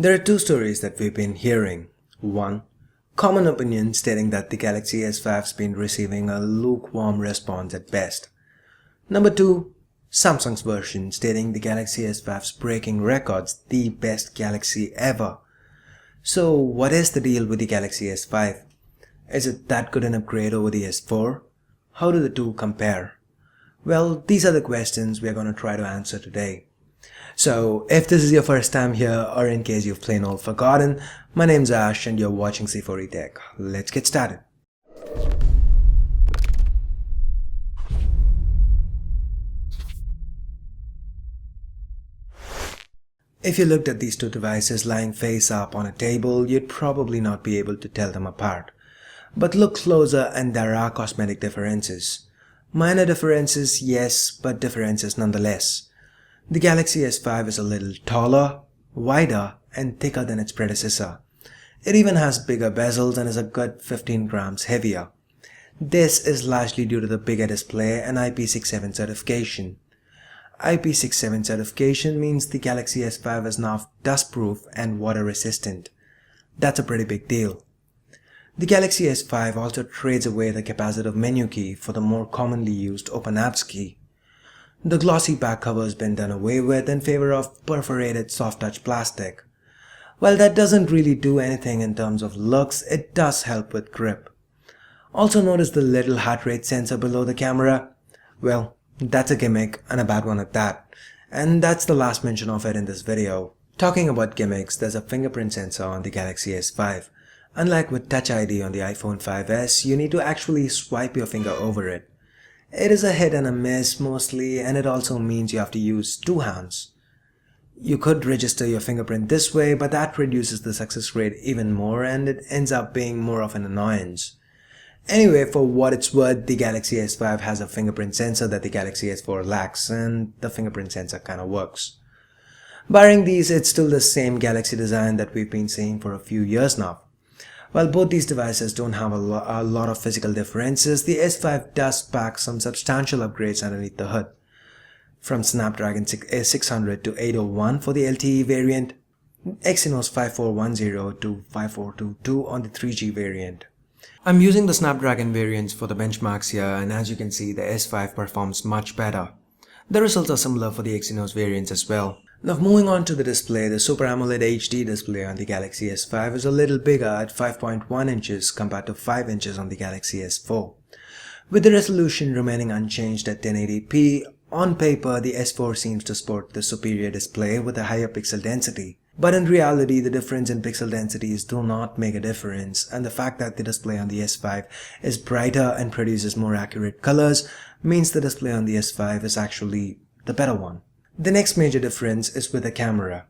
There are two stories that we've been hearing. One, common opinion stating that the Galaxy S5's been receiving a lukewarm response at best. Number two, Samsung's version stating the Galaxy S5's breaking records, the best Galaxy ever. So what is the deal with the Galaxy S5? Is it that good an upgrade over the S4? How do the two compare? Well, these are the questions we are going to try to answer today. So, if this is your first time here or in case you've plain old forgotten, my name's Ash and you're watching C4E Tech. Let's get started. If you looked at these two devices lying face up on a table, you'd probably not be able to tell them apart. But look closer and there are cosmetic differences. Minor differences, yes, but differences nonetheless. The Galaxy S5 is a little taller, wider, and thicker than its predecessor. It even has bigger bezels and is a good 15 grams heavier. This is largely due to the bigger display and IP67 certification. IP67 certification means the Galaxy S5 is now dustproof and water resistant. That's a pretty big deal. The Galaxy S5 also trades away the capacitive menu key for the more commonly used Open Apps key. The glossy back cover has been done away with in favor of perforated soft touch plastic. While that doesn't really do anything in terms of looks, it does help with grip. Also notice the little heart rate sensor below the camera? Well, that's a gimmick and a bad one at that. And that's the last mention of it in this video. Talking about gimmicks, there's a fingerprint sensor on the Galaxy S5. Unlike with Touch ID on the iPhone 5s, you need to actually swipe your finger over it. It is a hit and a miss mostly, and it also means you have to use two hands. You could register your fingerprint this way, but that reduces the success rate even more and it ends up being more of an annoyance. Anyway, for what it's worth, the Galaxy S5 has a fingerprint sensor that the Galaxy S4 lacks, and the fingerprint sensor kinda works. Barring these, it's still the same Galaxy design that we've been seeing for a few years now. While both these devices don't have a lot of physical differences, the S5 does pack some substantial upgrades underneath the hood. From Snapdragon 600 to 801 for the LTE variant, Exynos 5410 to 5422 on the 3G variant. I'm using the Snapdragon variants for the benchmarks here, and as you can see, the S5 performs much better. The results are similar for the Exynos variants as well. Now moving on to the display, the Super AMOLED HD display on the Galaxy S5 is a little bigger at 5.1 inches compared to 5 inches on the Galaxy S4. With the resolution remaining unchanged at 1080p, on paper the S4 seems to sport the superior display with a higher pixel density. But in reality, the difference in pixel densities do not make a difference, and the fact that the display on the S5 is brighter and produces more accurate colors means the display on the S5 is actually the better one. The next major difference is with the camera.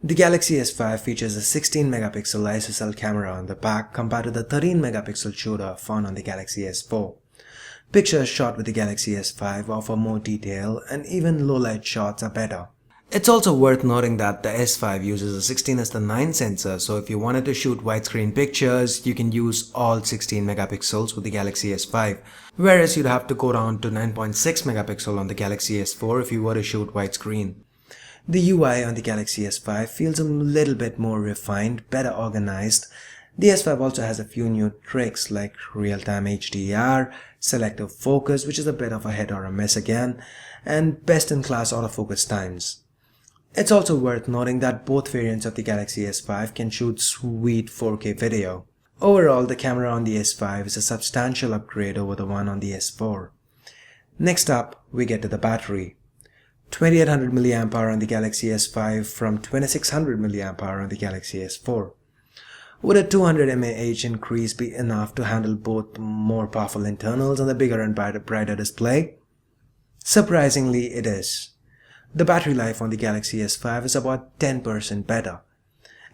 The Galaxy S5 features a 16 megapixel ISOCELL camera on the back compared to the 13 megapixel shooter found on the Galaxy S4. Pictures shot with the Galaxy S5 offer more detail and even low-light shots are better. It's also worth noting that the S5 uses a 16:9 sensor, so if you wanted to shoot widescreen pictures, you can use all 16 megapixels with the Galaxy S5, whereas you'd have to go down to 9.6 megapixel on the Galaxy S4 if you were to shoot widescreen. The UI on the Galaxy S5 feels a little bit more refined, better organized. The S5 also has a few new tricks like real-time HDR, selective focus, which is a bit of a hit or a miss again, and best-in-class autofocus times. It's also worth noting that both variants of the Galaxy S5 can shoot sweet 4K video. Overall, the camera on the S5 is a substantial upgrade over the one on the S4. Next up, we get to the battery. 2800 mAh on the Galaxy S5 from 2600 mAh on the Galaxy S4. Would a 200 mAh increase be enough to handle both more powerful internals and the bigger and brighter display? Surprisingly, it is. The battery life on the Galaxy S5 is about 10% better.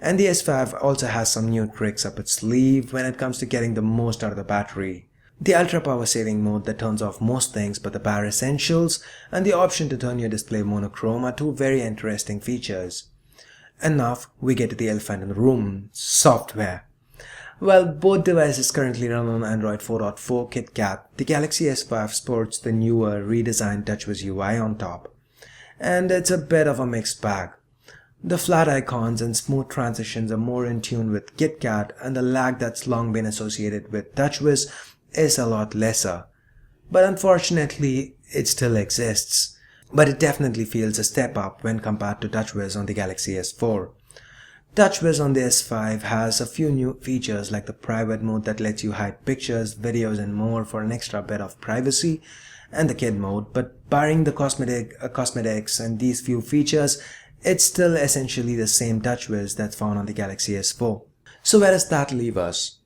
And the S5 also has some new tricks up its sleeve when it comes to getting the most out of the battery. The ultra power saving mode that turns off most things but the bare essentials, and the option to turn your display monochrome are two very interesting features. And now we get to the elephant in the room, software. While both devices currently run on Android 4.4 KitKat, the Galaxy S5 sports the newer redesigned TouchWiz UI on top. And it's a bit of a mixed bag. The flat icons and smooth transitions are more in tune with KitKat, and the lag that's long been associated with TouchWiz is a lot lesser. But unfortunately, it still exists. But it definitely feels a step up when compared to TouchWiz on the Galaxy S4. TouchWiz on the S5 has a few new features like the private mode that lets you hide pictures, videos and more for an extra bit of privacy, and the kid mode, but barring the cosmetics and these few features, it's still essentially the same TouchWiz that's found on the Galaxy S4. So where does that leave us?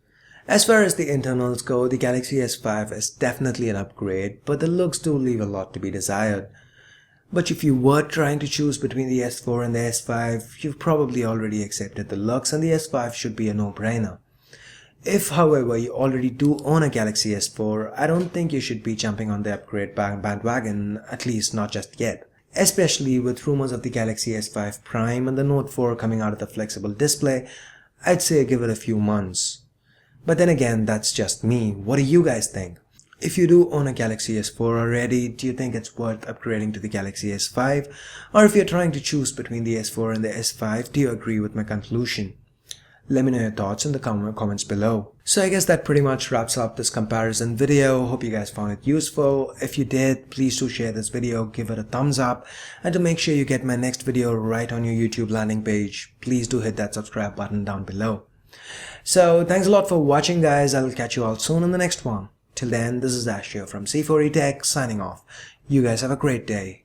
As far as the internals go, the Galaxy S5 is definitely an upgrade, but the looks do leave a lot to be desired. But if you were trying to choose between the S4 and the S5, you've probably already accepted the looks and the S5 should be a no-brainer. If, however, you already do own a Galaxy S4, I don't think you should be jumping on the upgrade bandwagon, at least not just yet. Especially with rumors of the Galaxy S5 Prime and the Note 4 coming out of the flexible display, I'd say give it a few months. But then again, that's just me. What do you guys think? If you do own a Galaxy S4 already, do you think it's worth upgrading to the Galaxy S5? Or if you're trying to choose between the S4 and the S5, do you agree with my conclusion? Let me know your thoughts in the comments below. So I guess that pretty much wraps up this comparison video. Hope you guys found it useful. If you did, please do share this video, give it a thumbs up, and to make sure you get my next video right on your YouTube landing page, please do hit that subscribe button down below. So thanks a lot for watching guys. I'll catch you all soon in the next one. Till then, this is Ash here from C4E Tech signing off. You guys have a great day.